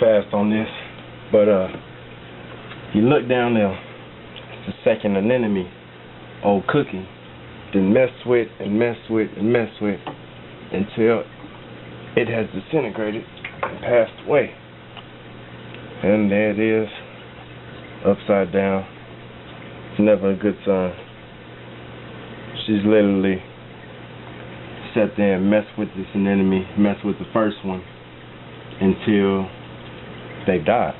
fast on this, but you look down there, it's the second anemone, old Cookie, then mess with and mess with and mess with until it has disintegrated and passed away. And there it is, upside down. It's never a good sign. She's literally sat there and messed with this anemone, messed with the first one until they died.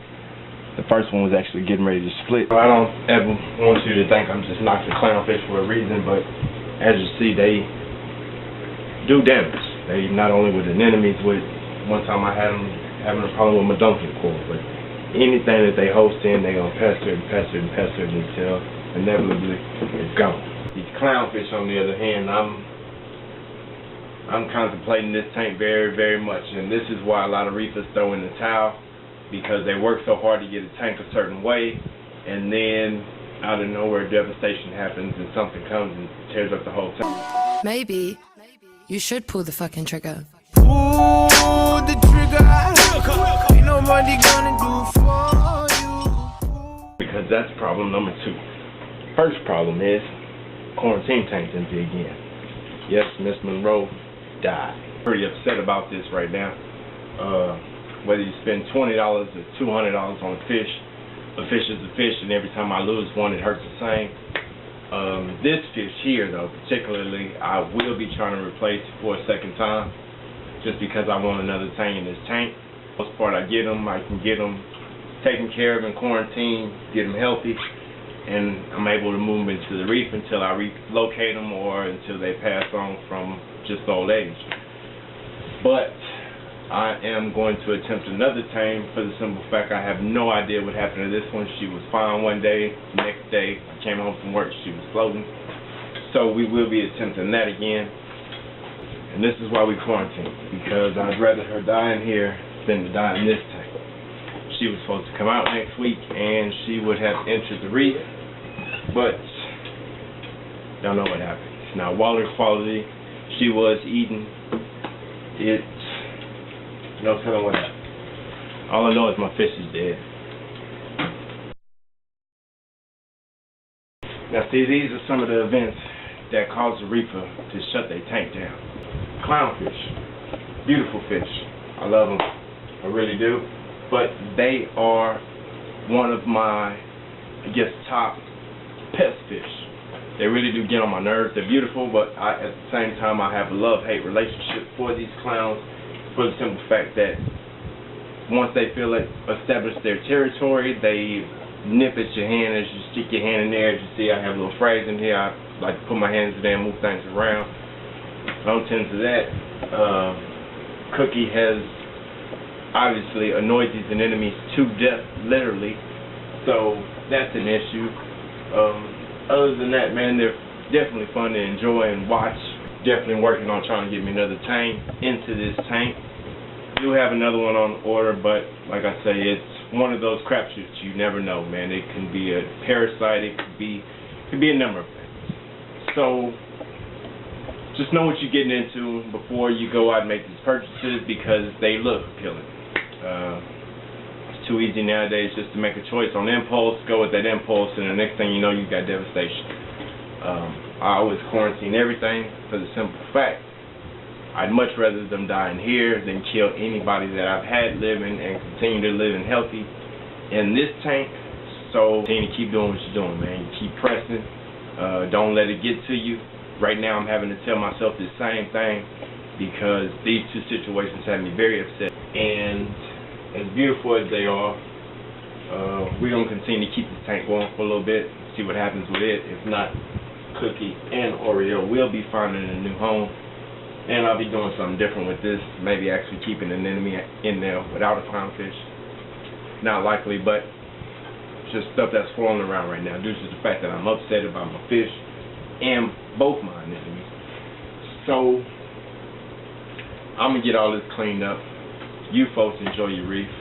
The first one was actually getting ready to split. I don't ever want you to think I'm just knocking clownfish for a reason, but as you see, they do damage. They not only with anemones, with one time I had them having a problem with my Duncan core, but anything that they host in, they gonna pester and pester and pester until inevitably it's gone. These clownfish, on the other hand, I'm contemplating this tank very, very much, and this is why a lot of reefers throw in the towel, because they work so hard to get a tank a certain way, and then out of nowhere devastation happens and something comes and tears up the whole tank. Maybe you should pull the fucking trigger. Pull the trigger. Ain't nobody gonna do for you. Because that's problem number 2. First problem is quarantine tank's empty again. Yes, Miss Monroe died. Pretty upset about this right now. Whether you spend $20 or $200 on a fish is a fish, and every time I lose one, it hurts the same. This fish here, though, particularly, I will be trying to replace for a second time, just because I want another tank in this tank. For the most part, I can get them taken care of in quarantine, get them healthy, and I'm able to move them into the reef until I relocate them or until they pass on from just old age. But I am going to attempt another tank for the simple fact I have no idea what happened to this one. She was fine one day, the next day I came home from work, she was floating. So we will be attempting that again. And this is why we quarantine, because I'd rather her die in here than to die in this tank. She was supposed to come out next week and she would have entered the reef, but don't know what happened. It's not water quality. She was eating. No telling what happened. All I know is my fish is dead. Now see, these are some of the events that cause the reefer to shut their tank down. Clownfish, beautiful fish. I love them, I really do. But they are one of my, I guess, top pest fish. They really do get on my nerves. They're beautiful, but at the same time, I have a love-hate relationship for these clowns, for the simple fact that once they feel it establish their territory, they nip at your hand as you stick your hand in there. As you see, I have a little phrase in here. I like to put my hands in there and move things around. No tend to that. Cookie has obviously annoyed these anemones to death, literally. So that's an issue. Other than that, man, they're definitely fun to enjoy and watch. Definitely working on trying to get me another tank into this tank. Do have another one on order, but like I say, it's one of those crapshoots. You never know, man. It can be a parasite. It could be a number of things. So just know what you're getting into before you go out and make these purchases, because they look appealing. It's too easy nowadays just to make a choice on impulse, go with that impulse, and the next thing you know, you got devastation. I always quarantine everything for the simple fact I'd much rather them die in here than kill anybody that I've had living and continue to live and healthy in this tank. So continue to keep doing what you're doing, man. You keep pressing. Don't let it get to you. Right now I'm having to tell myself the same thing, because these two situations have me very upset. And as beautiful as they are, we're going to continue to keep this tank going for a little bit, see what happens with it. If not, Cookie and Oreo will be finding a new home. And I'll be doing something different with this, maybe actually keeping an anemone in there without a clownfish. Not likely, but just stuff that's floating around right now due to the fact that I'm upset about my fish and both my anemones. So I'm going to get all this cleaned up. You folks enjoy your reef.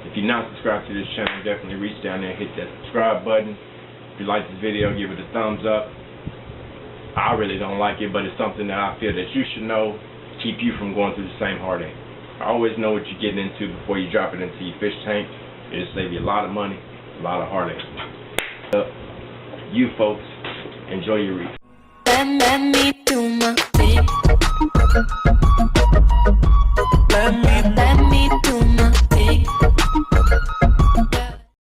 If you're not subscribed to this channel, definitely reach down there and hit that subscribe button. If you like this video, give it a thumbs up. I really don't like it, but it's something that I feel that you should know to keep you from going through the same heartache. Always know what you're getting into before you drop it into your fish tank. It'll save you a lot of money, a lot of heartache. You folks, enjoy your reef. Let me do my thing.